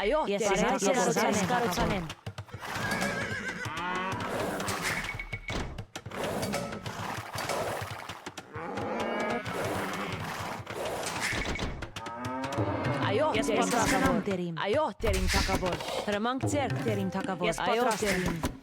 Այո, կառուցանեմ։ Այո, ես պատրաստեմ դերիմ։ Այո, դերիմ թակավոր։ Հրամանք ձեռք դերիմ թակավոր։ Ես պատրաստ եմ։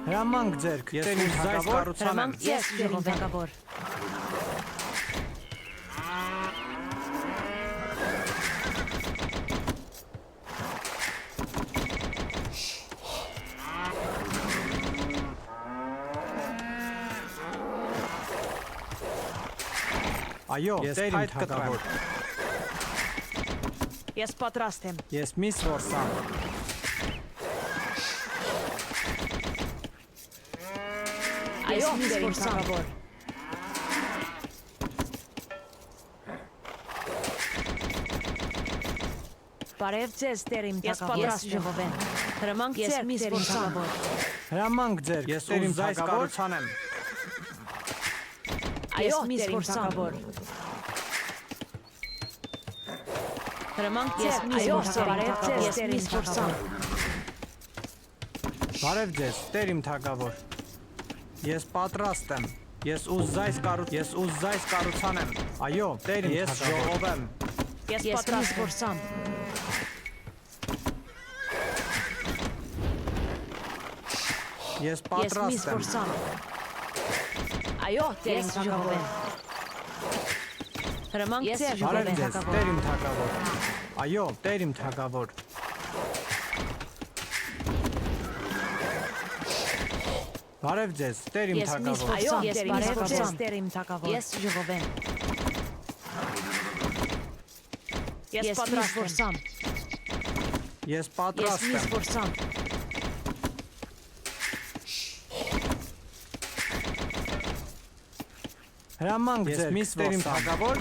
Հրամանք ձեռք, ես ձեզ կառուցանեմ։ Ես թակավոր։ Այո, ես այդ կտրեմ։ Ես պատրաստ եմ։ Ես միս որսամ։ Այո, դերիմ թակավոր։ Բարև ձեզ, դերիմ թակավոր։ Ես պատրաստ եմ։ Հրամանք ձեռք, դերիմ թակավոր։ Հրամանք ձեռք, ես ձեզ կառուցանեմ։ Այո, դերիմ թակավոր։ Հրամանք ձեռք, այո, բարև ձեզ, դերիմ թակավոր։ Բարև ձեզ, դերիմ թակավոր։ Ես պատրաստ եմ։ Ես ուզ զայս կառուցանեմ։ Այո, դերիմ թակավոր։ Ես ժողովեմ։ Ես պատրաստ եմ։ Ես պատրաստ եմ։ Այո, դերիմ թակավոր։ Հրամանք ձեռք, բարև ձեզ, դերիմ թակավոր։ Այո, դերիմ թակավոր։ Բարև ձեզ, դերիմ թակավոր։ Այո, ես բարև ձեզ, դերիմ թակավոր։ Ես ժողովեմ։ Ես պատրաստ եմ։ Ես պատրաստ եմ։ Հրամանք ձեր, դերիմ թակավոր։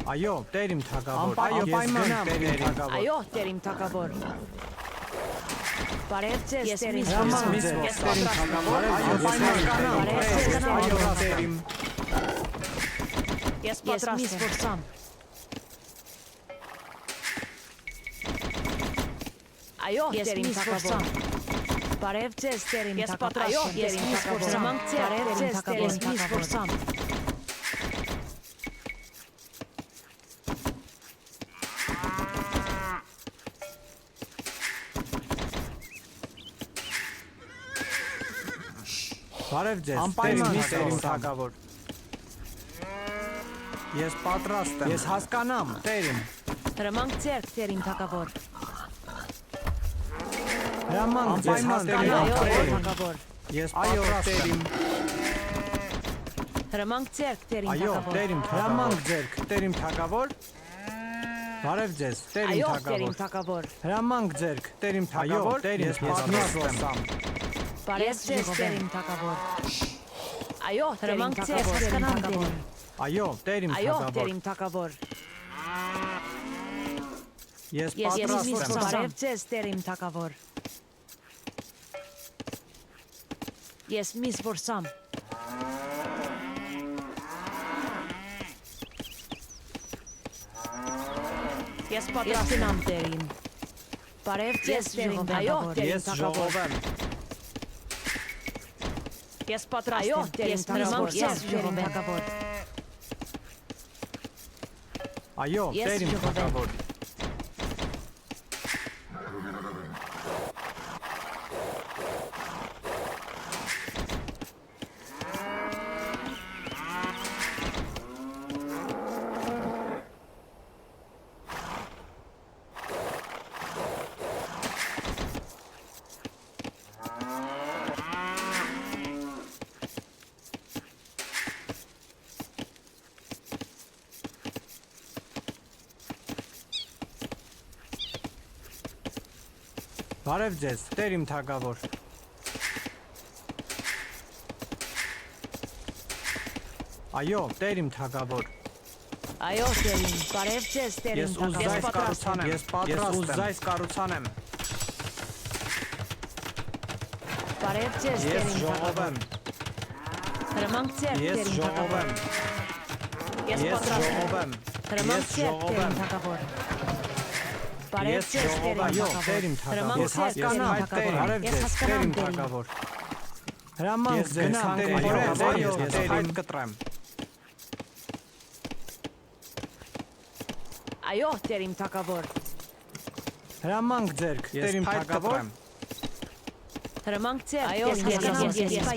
Այո, դերիմ թակավոր։ Այո, պայմանամ, դերիմ թակավոր։ Այո, դերիմ թակավոր։ Բարև ձեզ, դերիմ հրամանք ձեր, դերիմ թակավոր։ Այո, պայմանամ, այո, դերիմ։ Ես պատրաստ եմ։ Այո, դերիմ թակավոր։ Բարև ձեզ, դերիմ թակավոր։ Այո, դերիմ թակավոր։ Հրամանք ձեր, դերիմ թակավոր։ Բարև ձեզ, դերիմ թակավոր։ Ես պատրաստ եմ։ Ես հասկանամ, դերիմ։ Հրամանք ձեր, դերիմ թակավոր։ Հրամանք ձեզ, դերիմ թակավոր։ Ես պատրաստ եմ։ Հրամանք ձեր, դերիմ Այո, թակավոր։ դերիմ, հրամանք ձեր, դերիմ թակավոր։ Բարև ձեզ, դերիմ Այո, թակավոր։ դերիմ թակավոր։ Հրամանք ձեր, դերիմ թակավոր։ Ես պատրաստ եմ։ Բարև ձեզ, դերիմ թակավոր։ Այո, հրամանք ձեր, դերիմ թակավոր։ Այո, դերիմ Այո, թակավոր։ դերիմ թակավոր։ Ես Ես պատրաստ եմ։ բարև ձեզ, դերիմ թակավոր։ Ես միս որսամ։ Ես պատրաստ եմ, դերիմ։ Բարև ձեզ, դերիմ թակավոր։ Ես ժողովեմ։ Ես պատրաստ եմ, դերիմ թակավոր։ Ես դերիմ թակավոր։ Այո, Ես դերիմ ժողովեմ։ թակավոր։ Բարև ձեզ, Տեր իմ թագավոր։ Այո, Տեր իմ թագավոր։ Այո, Տերին, բարև ձեզ, Տեր իմ Ես ուզայս կառուցանեմ, ես պատրաստ եմ։ Ես ուզայս կառուցանեմ։ Բարև ձեզ, Տեր Ես իմ ժողով եմ։ Հրամանք ձեր, Ես Տեր իմ ժողով թագավոր։ եմ։ Ես Ես պատրաստ եմ։ ժողով եմ։ Հրամանք Ես ձեր, ժողով Տեր իմ եմ։ թագավոր։ Բարև Ես ձեզ, Տեր ժողով, իմ այո, թագավոր։ Տեր իմ թագավոր։ Հրամանք Ես ձեր, Տեր իմ հասկանամ, Տեր, թագավոր։ բարև Ես ձեզ, Տեր հասկանամ, իմ Տեր իմ թագավոր։ Հրամանք ձեզ, գնանք, Տեր իմ այո, թագավոր, այո, ես հայտ կտրեմ։ Այո, Տեր իմ թագավոր։ Հրամանք ձեր, Տեր իմ թագավոր։ Հրամանք ձեր, այո, ես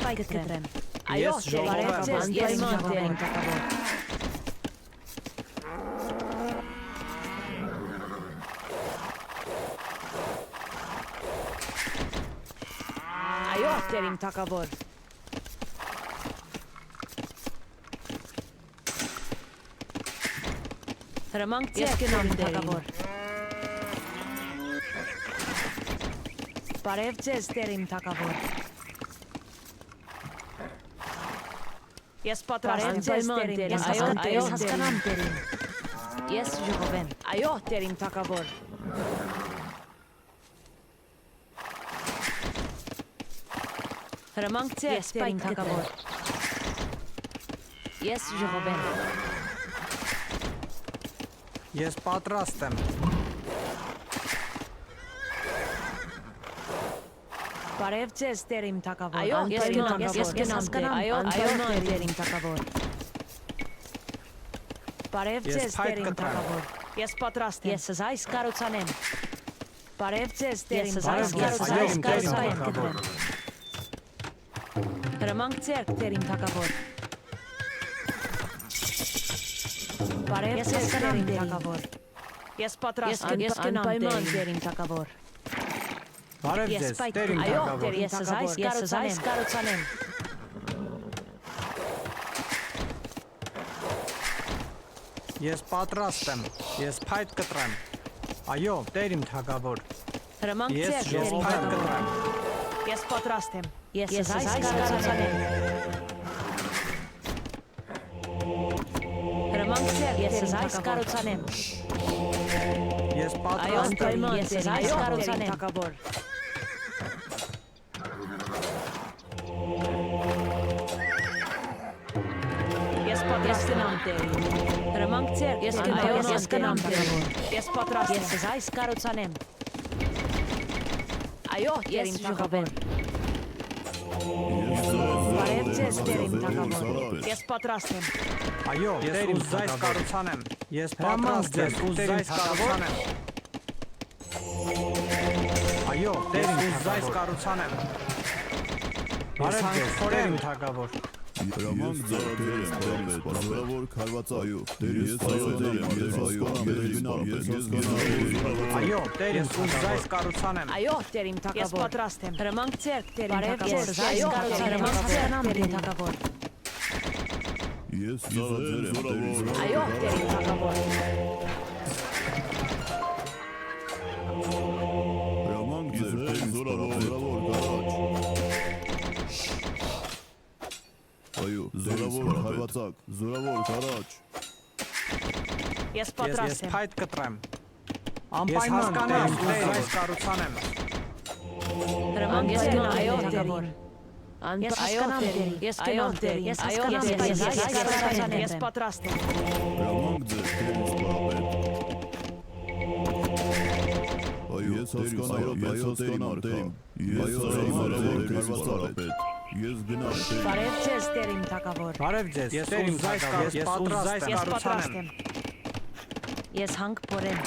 պայք կտրեմ։ Այո, Ես Տեր ժողով իմ եմ, ձեզ, ես ման Տեր իմ թագավոր։ Այո, Տեր իմ թագավոր։ Հրամանք ձեր, Տեր իմ թագավոր։ Բարև ձեզ, Տեր իմ թագավոր։ Ես պատրաստ եմ ձեզ, Տեր իմ, ես հասկանամ, Տեր իմ։ Ես ժողով եմ։ Այո, Տեր իմ թագավոր։ Հրամանք ձեր, Տեր իմ թագավոր։ Ես ժողով եմ։ Ես պատրաստ եմ։ Բարև ձեզ, Տեր իմ թագավոր։ Այո, ես Տեր իմ գնամ, թագավոր, ես հասկանամ, այո, Տեր իմ թագավոր։ Բարև Ես ձեզ, փայտ Տեր իմ կտրեմ։ թագավոր։ Ես պատրաստ եմ։ Ես զայս կառուցանեմ։ Բարև ձեզ, Տեր իմ Բարև ձեզ, այո, Տեր իմ թագավոր։ Հրամանք ձեր, Տեր իմ թագավոր։ Բարև ձեզ, Տեր իմ թագավոր։ Ես պատրաստ եմ, ես գնամ, Տեր իմ թագավոր։ Բարև Ես ձեզ, պայք Տեր իմ այո, թագավոր։ Տեր ես զայս կառուցանեմ։ Ես պատրաստ եմ։ Ես փայտ կտրեմ։ Այո, Տեր իմ թագավոր։ Հրամանք Ես ձեր, Տեր իմ փայտ թագավոր։ կտրեմ։ Ես պատրաստ եմ։ Ես զայս կառուցանեմ։ Հրամանք ձեր, ես զայս կառուցանեմ։ Ես Այո, պատրաստ եմ։ ես զայս կառուցանեմ թագավոր։ Ես պատրաստ եմ Տեր։ Հրամանք ձեր, ես կնամ թագավոր։ Ես պատրաստ եմ։ Ես զայս կառուցանեմ։ Այո, Տեր իմ թագավոր։ Բարև ձեզ, Տեր իմ թագավոր։ Ես պատրաստ եմ։ Այո, Տեր իմ զայս կառուցանեմ։ Ես պատրաստ եմ, ուզայս կառուցանեմ։ Այո, Տեր իմ զայս կառուցանեմ։ Բարև ձեզ, Տեր իմ թագավոր։ Հրամանք ձեռքեր եմ դրամել, բազարավոր քարվածայու, դեր ես ծայոդեր եմ, ես հասկանամ, Այո, Տեր իմ զայս կառուցանեմ։ Այո, Տեր իմ թագավոր։ Ես պատրաստ եմ։ Հրամանք ձեր, Տեր իմ թագավոր։ Այո, հրամանք ձեր, Տեր իմ թագավոր։ ես ծառաձեր եմ, դեր ես Այո, Տեր իմ թագավոր։ հրամանք ձեռքեր զորավոր գարաչ։ Այո, զորավոր քարվածակ, զորավոր գարաչ։ Ես Ես պատրաստ եմ։ փայտ կտրեմ։ Ես հասկանամ, Տեր զայս կառուցանեմ։ Հրամանք ձեր, այո, թագավոր։ Ես հասկանամ, Տեր։ Ես կնամ, Տեր։ Ես հասկանամ, ես պատրաստ եմ։ Հրամանք ձեռքեր սպարապետ։ Այո, ես հասկանամ, ես սպարապետ։ Ես գնամ, Տեր։ Բարև ձեզ, Տեր իմ թագավոր։ Բարև ձեզ, Տեր իմ զայս կառուցանեմ։ Ես պատրաստ եմ։ Ես հանք փորեմ։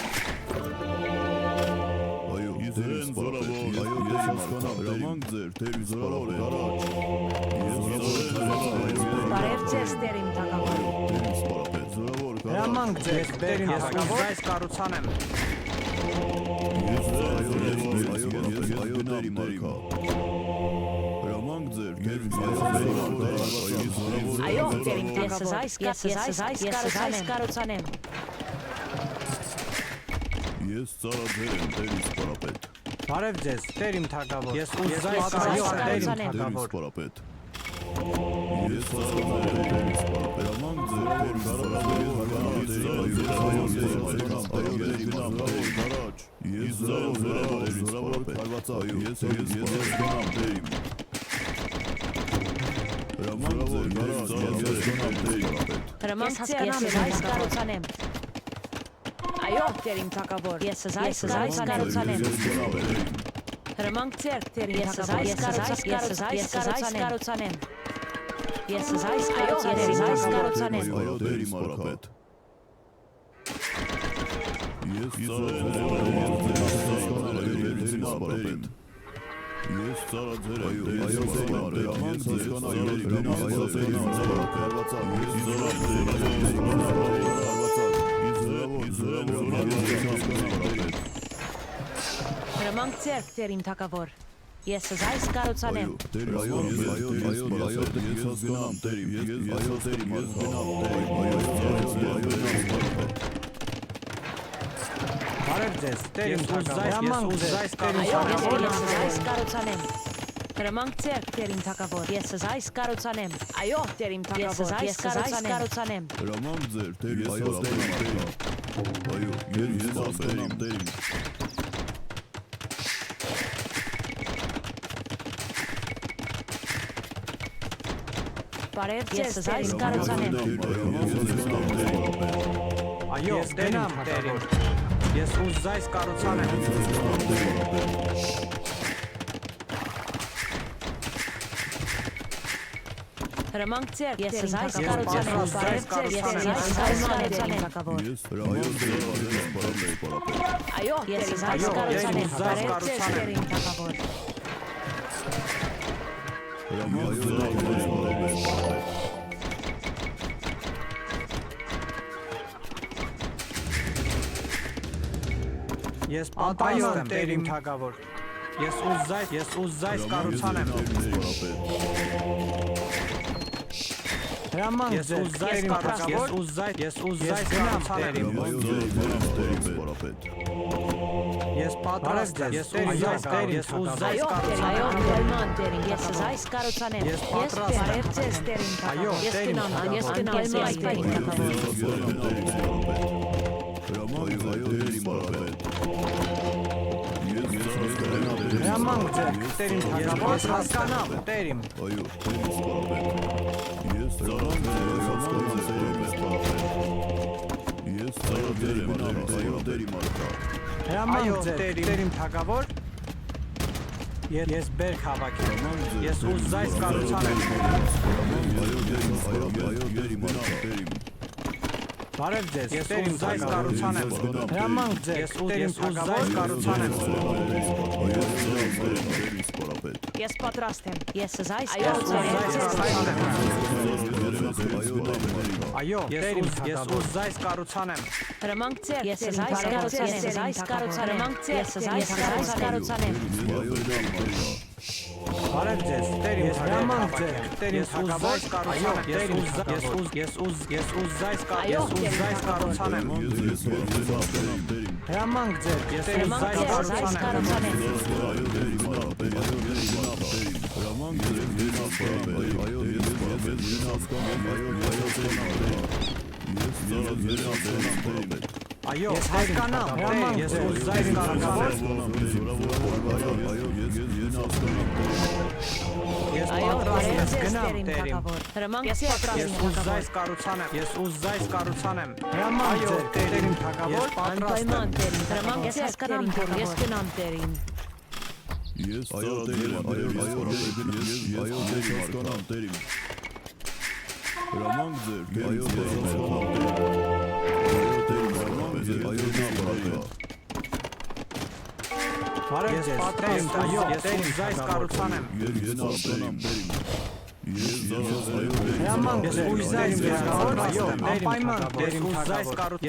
Այո, ես զորավոր, այո, ես հասկանամ, հրամանք ձեր, Տեր զորավոր գարաչ։ Բարև ձեզ, Տեր իմ թագավոր։ Տեր սպարապետ, զորավոր գարաչ։ Հրամանք ձեզ, Տեր իմ զայս կառուցանեմ։ Այո, Տեր իմ արքա։ Հրամանք ձեր, Տեր զորավոր գարաչ։ Այո, Տեր իմ թագավոր։ Ես զայս կառուցանեմ։ Ես ծառաձեր եմ, Տեր սպարապետ։ Բարև ձեզ, Տեր իմ թագավոր։ Ես ուզում եմ Ես այո, այս Տեր իմ կառուցանեմ։ թագավոր։ Սպարապետ։ Ես հասկանում եմ սպարապետ։ Աման ձեր Ես զորավոր կարվածայու ես գնամ դերիմ Հրամանք ձեր, ես այս կառուցանեմ։ Այո, Տեր իմ թագավոր, ես այս կառուցանեմ։ Հրամանք ձեր, Տեր ես այս կառուցանեմ։ Ես այս կառուցանեմ։ Այո դերիմ սպարապետ Ես ծառաձեր այո Հրամանք ձեր, Տեր իմ թագավոր, ես այս կառուցանեմ։ Բարև ձեզ, Տեր իմ թագավոր։ Ես ուզում Տեր իմ Այո, թագավոր։ ես այս կառուցանեմ։ Հրամանք ձեր, Տեր իմ թագավոր, ես այս կառուցանեմ։ Այո, Տեր իմ թագավոր, ես այս կառուցանեմ։ Հրամանք ձեր դեր ես ասում դերիմ Բարև ձեզ, այս կառուցանեմ։ Այո, Տեր իմ թագավոր։ Ես ուզում այս կառուցանեմ։ Հրամանք ձեր, ես այս կառուցանեմ։ Բարև ձեզ, ես այս կառուցանեմ։ Այո, ես այս կառուցանեմ։ Բարև ձեզ, Տեր իմ թագավոր։ Ես պատրաստ եմ, Տեր իմ թագավոր։ Ես ուզում այս կառուցանեմ։ Հրամանք ձեր, Տեր իմ թագավոր։ Ես ուզում այս կառուցանեմ։ Ես պատրաստ եմ, ես ուզում այս կառուցանեմ։ Ես այս կառուցանեմ։ Ես պատրաստ եմ։ Բարև ձեզ, Տեր իմ թագավոր։ Ես գնամ, ես այս Տեր իմ թագավոր։ Հրամանք ձեր, Տեր իմ թագավոր։ Ես հասկանամ, Տեր իմ։ Այո, ես ծառաձեր եմ այո դերիմ արքա Հրամանք ձեր, Տեր իմ թագավոր։ Ես բերք հավաքեմ։ Ես ուզում այս կառուցանեմ։ այո դերիմ արքա դերիմ Բարև ձեզ, ես ուզում այս կառուցանեմ։ Հրամանք ձեր, ես ուզում այս կառուցանեմ։ Ես պատրաստ եմ։ Ես այս Այո, ես ուզում այս կառուցանեմ։ Հրամանք ձեր, ես այս կառուցանեմ։ Ես այս կառուցանեմ։ Բարև ձեզ, Տեր իմ հրամանք ձեր, Տեր իմ թագավոր կառուցանեմ։ Ես ուզում այս կառուցանեմ։ Հրամանք ձեր, ես ուզում այս կառուցանեմ։ Այո, ես հասկանամ, հրամանք ես ուզում այս կառուցանեմ։ Ես պատրաստ եմ, գնամ, Տեր իմ։ Հրամանք ձեր, Ես ուզում այս կառուցանեմ։ Ես ուզում այս կառուցանեմ։ Հրամանք ձեր, Տեր իմ թագավոր, պատրաստ եմ։ Հրամանք ես հասկանամ, ես գնամ, Տեր իմ։ Ես այո դերիմ հասկանամ դերիմ Հրամանք ձեր այո դերիմ Բարև ձեզ, պատրաստ եմ, ես ուզում այս կառուցանեմ։ Հրամանք ես ուզում այս կառուցանեմ, այո, անպայման,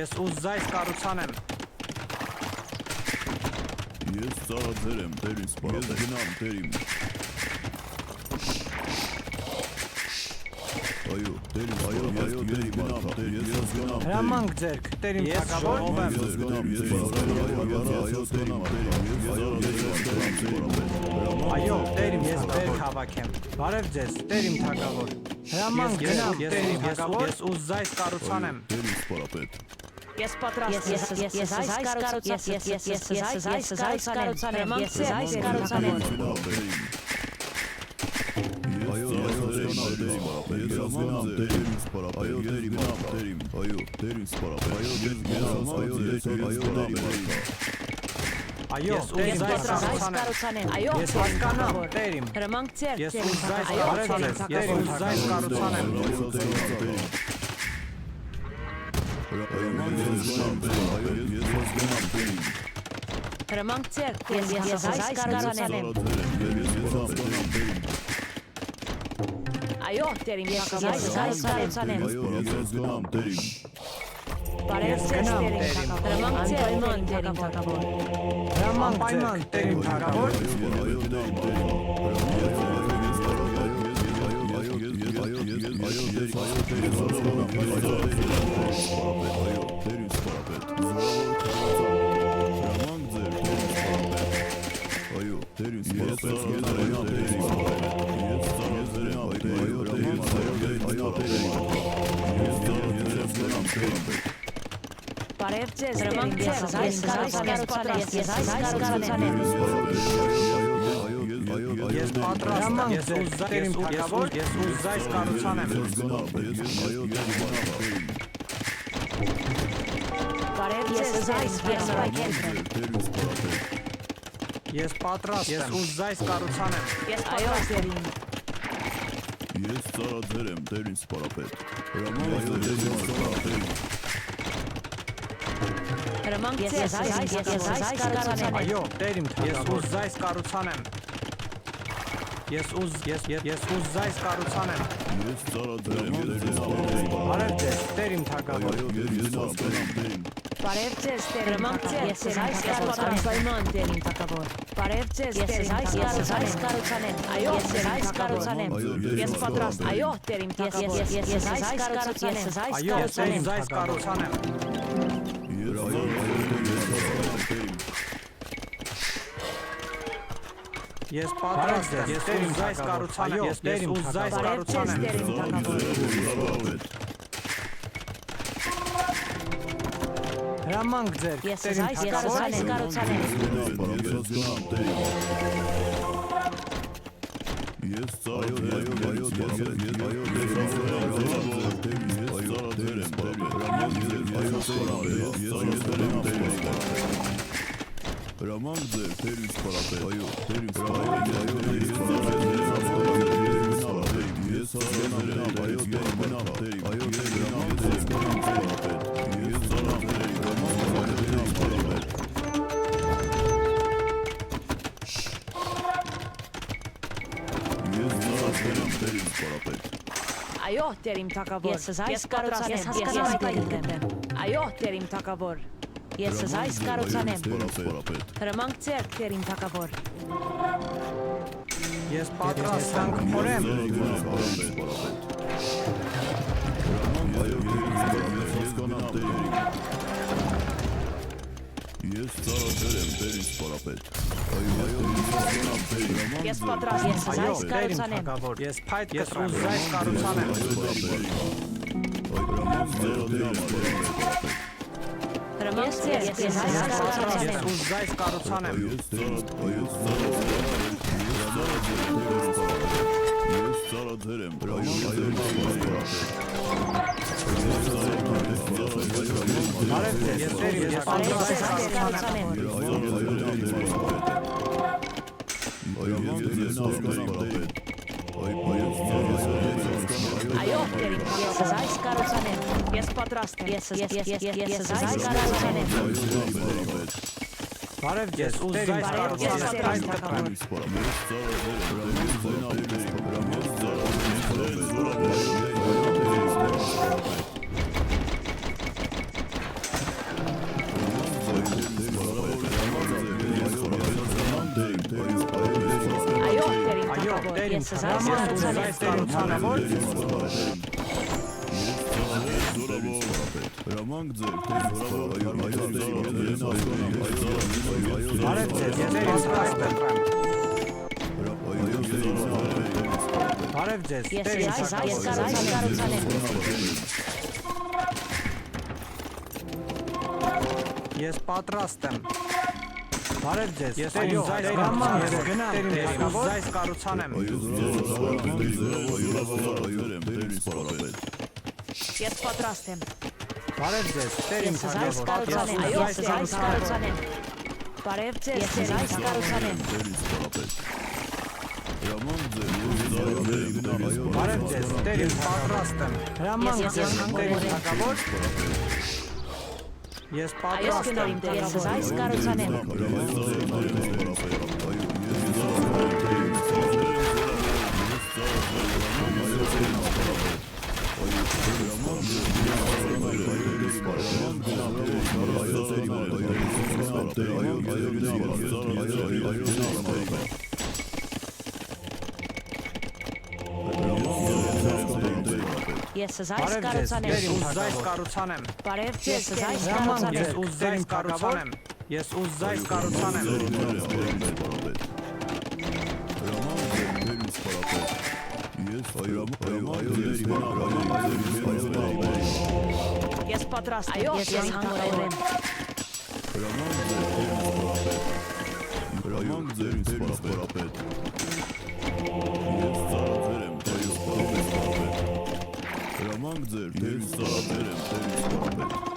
ես ուզում այս կառուցանեմ։ Ես ծառաձեր եմ դերին սպարապետ Ես գնամ դերիմ Այո, դերիմ, այո, Հրամանք ձերք, տերիմ թակավոր ով եմ։ Այո, տերիմ, ես բերք հավաքեմ։ Բարև ձեզ, տերիմ թակավոր։ Հրամանք գնամ, տերիմ թակավոր, ես ուզ զայս կառուցանեմ։ Ես պատրաստ եմ, ես այս կառուցանեմ, Այո, տերիմ կառուցանեմ, ես հասկանամ, տերիմ, հրամանք ձեր, ես ուզ զայս կառուցանեմ, հրամանք ձեր, ես այս կառուցանեմ, այո, տերիմ, ես այս կառուցանեմ, բարև ձեզ, տերիմ, հրամանք ձեր, տերիմ թակավոր, անպայման տերիմ թակավոր, բարև ձեզ, հրամանք ձեր, ես այս կառուցանեմ, ես պատրաստ եմ, ես ուզ տերիմ թակավոր, ես ուզ զայս կառուցանեմ, բարև ձեզ, ես ես պատրաստ եմ, ես ուզ զայս կառուցանեմ, Ես պատրաստ եմ, Ես ծառաձեր եմ, տերին սպարապետ։ հրամանք ձեր, ես այս կառուցանեմ, այո, տերիմ, ես ուզ զայս կառուցանեմ, ես ուզ զայս կառուցանեմ, Ես ծառաձեր եմ, տերին սպարապետ։ բարև ձեզ, տերիմ թակավոր, բարև ձեզ, հրամանք ձեր, ես այս կառուցանեմ, տերիմ թակավոր, բարև ձեզ, ես այս կառուցանեմ, այո, ես այս կառուցանեմ, ես պատրաստ, այո, տերիմ թակավոր, ես այս կառուցանեմ, այո, ես ուզ զայս կառուցանեմ, ես պատրաստ եմ, ես տերիմ զայս կառուցանեմ, ես ուզ զայս կառուցանեմ, հրամանք ձեր, ես տերիմ այս թակավոր, կառուցանեմ, Ես ծառաձեր Հրամանք ձեր, տերին սպարապետ, այո, տերին սպարապետ, ես հասկանամ, այո, տերին բնամ, տերին, այո, հրամանք ձեր, տերին սպարապետ, ես ծառաձեր եմ, հրամանք ձեր, տերին սպարապետ, ես ծառաձեր եմ, տերին սպարապետ, այո, տերիմ թակավոր, ես կառուցանեմ, ես հասկանամ, այո, տերին թակավոր, ես այս կառուցանեմ, հրամանք ձեր, տերին թակավոր, ես պատրաստ եմ կփորեմ, Ես ծառաձեր եմ, տերին սպարապետ, ես պատրաստ, ես այո, այս տերիմ կառուցանեմ, թակավոր, ես փայտ կտրեմ, ես ուզ զայս կառուցանեմ, հրամանք ձեր, ես այս կառուցանեմ, ես ուզ զայս կառուցանեմ, Ես ծառաձեր եմ, բարև ձեզ, ես տերիմ, ես ուզ զայս կառուցանեմ, այո, տերիմ, ես այս կառուցանեմ, ես պատրաստ եմ, ես այս կառուցանեմ, բարև ձեզ, ուզ զայս կառուցանեմ, փայտ կտրեմ, այո, տերիմ թակավոր, տերիմ ես այս թակավոր, կառուցանեմ, տերիմ թակավոր, Հրամանք ձեր, տեր Բարև ձեզ, ես պատրաստ եմ։ Բարև ձեզ, Ես տեր իմ այս թագավոր։ կառուցանեմ։ Ես պատրաստ եմ։ Բարև ձեզ, ես տեր իմ զայս կառուցանեմ։ Ես պատրաստ եմ։ Բարև ձեզ, տեր իմ Ես այս կառուցանեմ։ Այո, ես այս կառուցանեմ։ Բարև ձեզ, ես այս կառուցանեմ։ Բարև ձեզ, տեր իմ պատրաստ եմ։ Հրամանք ձեզ, տեր իմ թագավոր։ Ես Այո, պատրաստ եմ։ ես այս կառուցանեմ։ Ես այս կառուցանեմ։ Ես ուզայս կառուցանեմ։ Բարև ձեզ, ես այս Ես կառուցանեմ։ ուզայս կառուցանեմ։ Ես ուզայս կառուցանեմ։ Ես պատրաստ եմ։ Այո, ես հանգրել եմ։ Հրամանք ձեր սպարապետ։ Ես ծառայել եմ, տեր սպարապետ։ Հրամանք ձեր, տեր ծառայել եմ, տեր սպարապետ։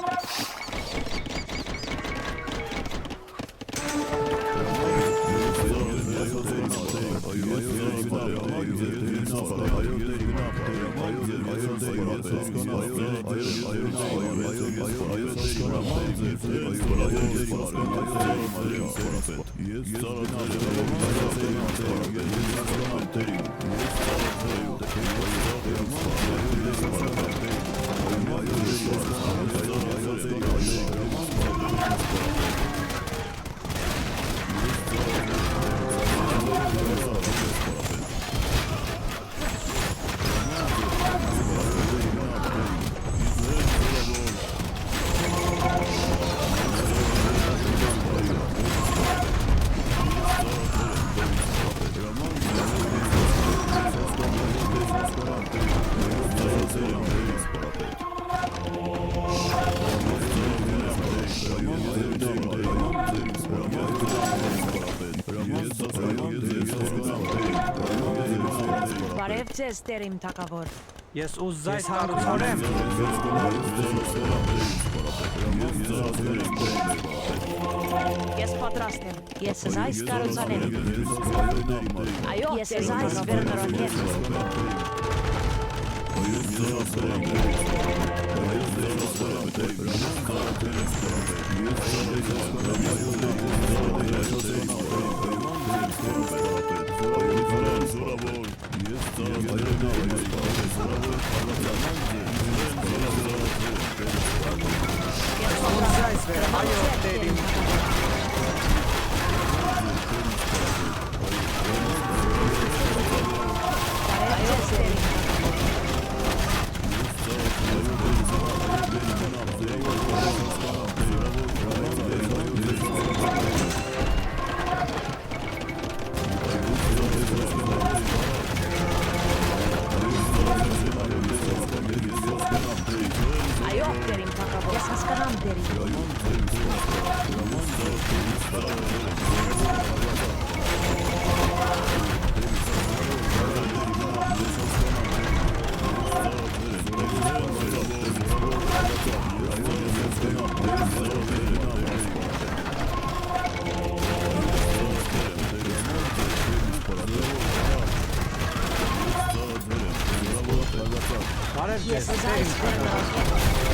Բարև ձեզ, տեր իմ թագավոր։ Ես ուզայս կառուցանեմ։ Ես պատրաստ եմ։ Ես այս կառուցանեմ։ Այո, ես այս վերնորոգեմ։ Այո, տեր իմ Այո, տեր իմ թագավոր։ Ես հասկանամ տեր իմ։ Բարև ձեզ, Ես տեր իմ այս վերնորոգեմ։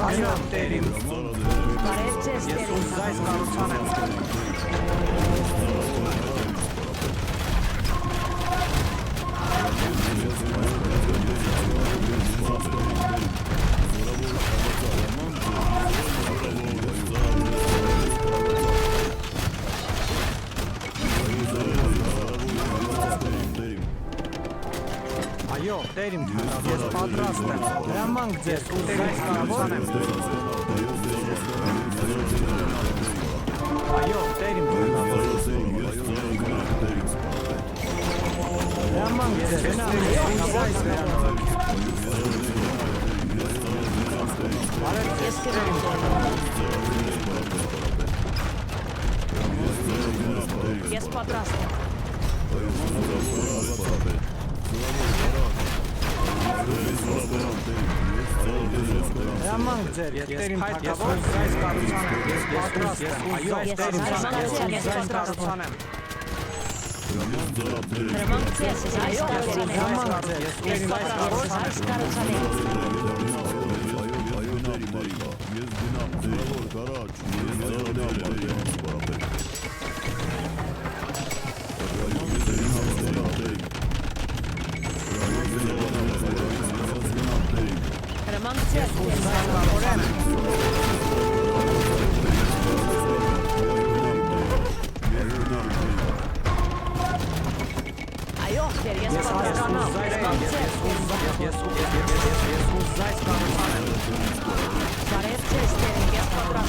Այո, տեր իմ Բարև ձեզ, Ես տեր իմ ուզայս կառուցանեմ։ Տեր իմ թագավոր, ես պատրաստ եմ։ Հրամանք ձեզ, ուզում եք կարողանեմ։ Այո, Տեր իմ թագավոր։ Հրամանք ձեզ, այս վերանալ։ Բարև ձեզ, Տեր իմ թագավոր։ Ես պատրաստ եմ։ Հրամանք ձեր, Տեր իմ թագավոր, այս կառուցանեմ, ես պատրաստ եմ, այո, Տեր իմ թագավոր, ես կառուցանեմ։ Հրամանք ձեզ, այս կառուցանեմ։ Հրամանք ձեր, Ես պատրաստ եմ, այս կառուցանեմ։ Ես գնամ ձեր կարաջ, ես գնամ Հրամանք ձեզ, այո, Տեր, ես պատրաստ եմ։ Հրամանք ձեզ, ես ուզայց կառուցանեմ։ բարև ձեզ, Տեր, ես պատրաստ